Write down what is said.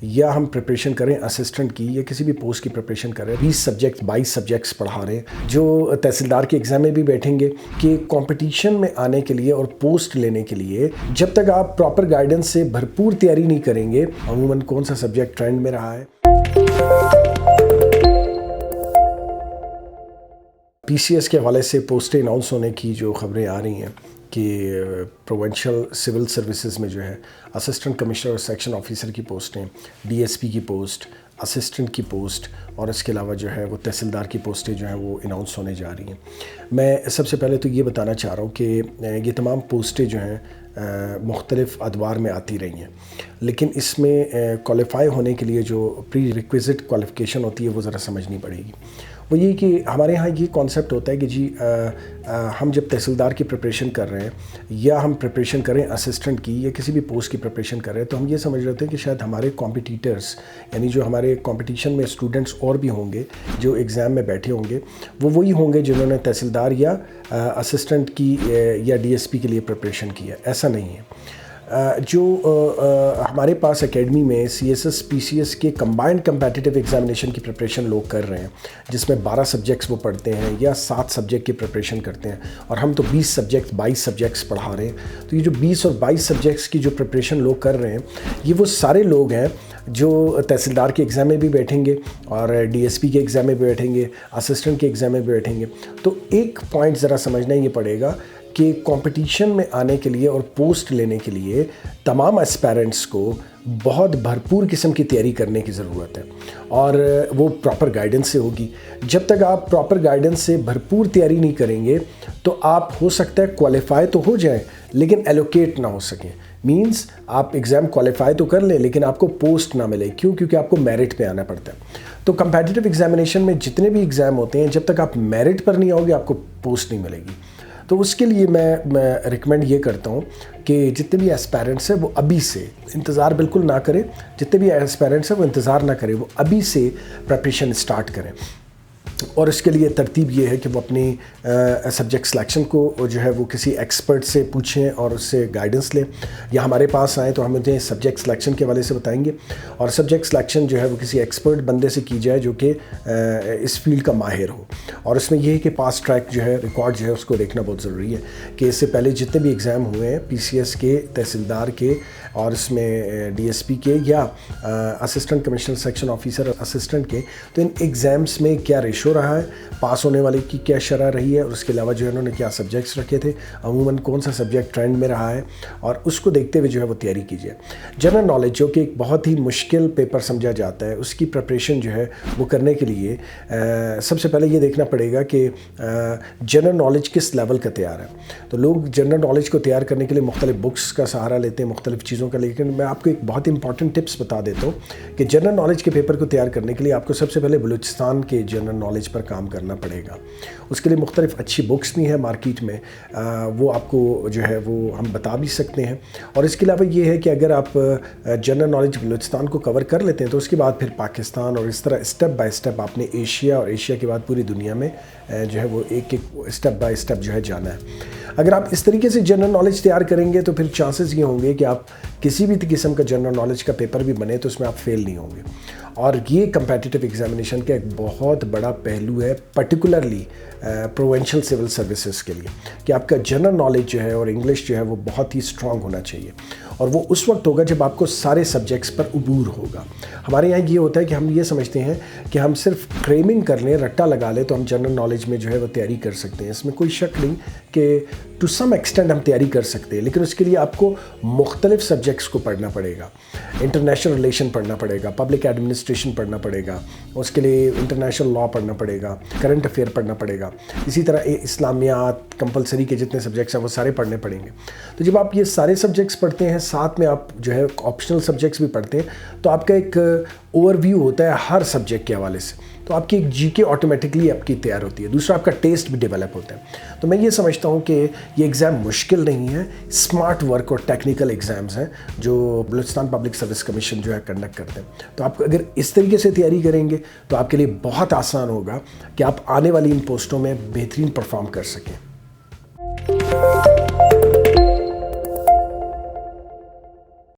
یا ہم پریپریشن کریں اسسٹنٹ کی یا کسی بھی پوسٹ کی پریپریشن کریں 22 سبجیکٹس پڑھا رہے ہیں جو تحصیلدار کے ایگزام میں بھی بیٹھیں گے کہ کمپٹیشن میں آنے کے لیے اور پوسٹ لینے کے لیے جب تک آپ پراپر گائیڈنس سے بھرپور تیاری نہیں کریں گے عموماً کون سا سبجیکٹ ٹرینڈ میں رہا ہے۔ پی سی ایس کے حوالے سے پوسٹیں اناؤنس ہونے کی جو خبریں آ رہی ہیں کہ پروونشل سول سروسز میں جو ہے اسسٹنٹ کمشنر اور سیکشن آفیسر کی پوسٹیں، ڈی ایس پی کی پوسٹ، اسسٹنٹ کی پوسٹ اور اس کے علاوہ جو ہے وہ تحصیلدار کی پوسٹیں جو ہیں وہ اناؤنس ہونے جا رہی ہیں۔ میں سب سے پہلے تو یہ بتانا چاہ رہا ہوں کہ یہ تمام پوسٹیں جو ہیں مختلف ادوار میں آتی رہی ہیں، لیکن اس میں کوالیفائی ہونے کے لیے جو پری ریکویزٹ کوالیفیکیشن ہوتی ہے وہ ذرا سمجھنی پڑے گی۔ وہ یہ کہ ہمارے ہاں یہ کانسیپٹ ہوتا ہے کہ جی ہم جب تحصیلدار کی پریپریشن کر رہے ہیں یا ہم پریپریشن کریں اسسٹنٹ کی یا کسی بھی پوسٹ کی پریپریشن کر رہے ہیں تو ہم یہ سمجھ رہے ہیں کہ شاید ہمارے کمپٹیٹرز یعنی جو ہمارے کمپٹیشن میں اسٹوڈنٹس اور بھی ہوں گے جو ایگزام میں بیٹھے ہوں گے وہ وہی ہوں گے جنہوں نے تحصیلدار یا اسسٹنٹ کی یا ڈی ایس پی کے لیے پریپریشن کی ہے۔ ایسا نہیں ہے۔ جو ہمارے پاس اکیڈمی میں C S S P C S کے کمبائنڈ کمپیٹیٹیو ایگزامینیشن کی پریپریشن لوگ کر رہے ہیں جس میں 12 سبجیکٹس وہ پڑھتے ہیں یا 7 سبجیکٹ کی پریپریشن کرتے ہیں اور ہم تو 22 سبجیکٹس پڑھا رہے ہیں۔ تو یہ جو 20 اور 22 سبجیکٹس کی جو پریپریشن لوگ کر رہے ہیں یہ وہ سارے لوگ ہیں جو تحصیلدار کے ایگزام میں بھی بیٹھیں گے اور ڈی ایس پی کے ایگزام میں بھی بیٹھیں گے، اسسٹنٹ کے ایگزام میں بھی بیٹھیں گے۔ تو ایک پوائنٹ ذرا سمجھنا یہ پڑے گا کہ کمپٹیشن میں آنے کے لیے اور پوسٹ لینے کے لیے تمام اسپیرنٹس کو بہت بھرپور قسم کی تیاری کرنے کی ضرورت ہے اور وہ پراپر گائیڈنس سے ہوگی۔ جب تک آپ پراپر گائیڈنس سے بھرپور تیاری نہیں کریں گے تو آپ ہو سکتا ہے کوالیفائی تو ہو جائیں لیکن ایلوکیٹ نہ ہو سکیں۔ مینز آپ ایگزام کوالیفائی تو کر لیں لیکن آپ کو پوسٹ نہ ملے۔ کیوں؟ کیونکہ آپ کو میرٹ پہ آنا پڑتا ہے۔ تو کمپیٹیٹیو ایگزامینیشن میں جتنے بھی ایگزام ہوتے ہیں جب تک آپ میرٹ پر نہیں آؤ گے آپ کو پوسٹ نہیں ملے گی۔ تو اس کے لیے میں ریکمینڈ یہ کرتا ہوں کہ جتنے بھی ایسپیرنٹس ہیں وہ ابھی سے انتظار بالکل نہ کریں، جتنے بھی ایسپیرنٹس ہیں وہ انتظار نہ کریں، وہ ابھی سے پریپریشن سٹارٹ کریں۔ اور اس کے لیے ترتیب یہ ہے کہ وہ اپنی سبجیکٹ سلیکشن کو جو ہے وہ کسی ایکسپرٹ سے پوچھیں اور اس سے گائیڈنس لیں، یا ہمارے پاس آئیں تو ہم انہیں سبجیکٹ سلیکشن کے حوالے سے بتائیں گے اور سبجیکٹ سلیکشن جو ہے وہ کسی ایکسپرٹ بندے سے کی جائے جو کہ اس فیلڈ کا ماہر ہو۔ اور اس میں یہ ہے کہ پاس ٹریک جو ہے ریکارڈ جو ہے اس کو دیکھنا بہت ضروری ہے کہ اس سے پہلے جتنے بھی ایگزام ہوئے ہیں پی سی ایس کے، تحصیلدار کے اور اس میں ڈی ایس پی کے یا assistant commissioner section officer assistant کے، تو ان ایگزامس میں کیا ریشو رہا ہے، پاس ہونے والے کی کیا شرح رہی ہے اور اس کے علاوہ جو ہے انہوں نے کیا سبجیکٹس رکھے تھے، عموماً کون سا سبجیکٹ ٹرینڈ میں رہا ہے اور اس کو دیکھتے ہوئے جو ہے وہ تیاری کیجیے۔ جنرل نالج جو کہ ایک بہت ہی مشکل پیپر سمجھا جاتا ہے اس کی پریپریشن جو ہے وہ کرنے کے لیے سب سے پہلے یہ دیکھنا پڑے گا کہ جنرل نالج کس لیول کا تیار ہے۔ تو لوگ جنرل نالج کو تیار کرنے کے لیے مختلف بکس کا سہارا لیتے ہیں، مختلف چیزوں کا، لیکن میں آپ کو ایک بہت امپورٹنٹ ٹپس بتا دیتا ہوں کہ جنرل نالج کے پیپر کو تیار کرنے کے لیے آپ کو سب سے پہلے بلوچستان کے جنرل نالج پر کام کرنا پڑے گا۔ اس کے لیے مختلف اچھی بکس بھی ہیں مارکیٹ میں، وہ آپ کو جو ہے وہ ہم بتا بھی سکتے ہیں۔ اور اس کے علاوہ یہ ہے کہ اگر آپ جنرل نالج بلوچستان کو کور کر لیتے ہیں تو اس کے بعد پھر پاکستان اور اس طرح اسٹیپ بائی اسٹیپ آپ نے ایشیا اور ایشیا کے بعد پوری دنیا میں جو ہے وہ ایک اسٹیپ بائی اسٹیپ جو ہے جانا ہے۔ اگر آپ اس طریقے سے جنرل نالج تیار کریں گے تو پھر چانسز یہ ہوں گے کہ آپ کسی بھی قسم کا جنرل نالج کا پیپر بھی بنے تو اس میں آپ فیل نہیں ہوں گے۔ اور یہ کمپیٹیٹیو ایگزامینیشن کا ایک بہت بڑا پہلو ہے پرٹیکولرلی پروونشل سول سروسز کے لیے کہ آپ کا جنرل نالج جو ہے اور انگلش جو ہے وہ بہت ہی اسٹرانگ ہونا چاہیے اور وہ اس وقت ہوگا جب آپ کو سارے سبجیکٹس پر عبور ہوگا۔ ہمارے یہاں یہ ہوتا ہے کہ ہم یہ سمجھتے ہیں کہ ہم صرف کریمنگ کر لیں، رٹا لگا لیں تو ہم جنرل نالج میں جو ہے وہ تیاری کر سکتے ہیں۔ اس میں کوئی شک نہیں کہ ٹو سم ایکسٹینٹ ہم تیاری کر سکتے ہیں، لیکن اس کے لیے آپ کو مختلف سبجیکٹس کو پڑھنا پڑے گا۔ انٹرنیشنل ریلیشن پڑھنا پڑے گا، پبلک ایڈمنسٹریشن پڑھنا پڑے گا، اس کے لیے انٹرنیشنل لا پڑھنا پڑے گا، کرنٹ افیئر پڑھنا پڑے گا، اسی طرح اسلامیات کمپلسری کے جتنے سبجیکٹس ہیں وہ سارے پڑھنے پڑیں گے۔ تو جب آپ یہ سارے سبجیکٹس پڑھتے ہیں ساتھ میں آپ جو ہے آپشنل سبجیکٹس بھی پڑھتے ہیں تو آپ کا ایک اوور ویو ہوتا ہے ہر سبجیکٹ کے حوالے سے، تو آپ کی ایک جی کے آٹومیٹکلی آپ کی تیار ہوتی ہے۔ دوسرا آپ کا ٹیسٹ بھی ڈیولپ ہوتا ہے۔ تو میں یہ سمجھتا ہوں کہ یہ ایگزام مشکل نہیں ہے، اسمارٹ ورک اور ٹیکنیکل ایگزامز ہیں جو بلوچستان پبلک سروس کمیشن جو ہے کنڈکٹ کرتے ہیں۔ تو آپ اگر اس طریقے سے تیاری کریں گے تو آپ کے لیے بہت آسان ہوگا کہ آپ آنے والی ان پوسٹوں میں بہترین پرفارم کر سکیں۔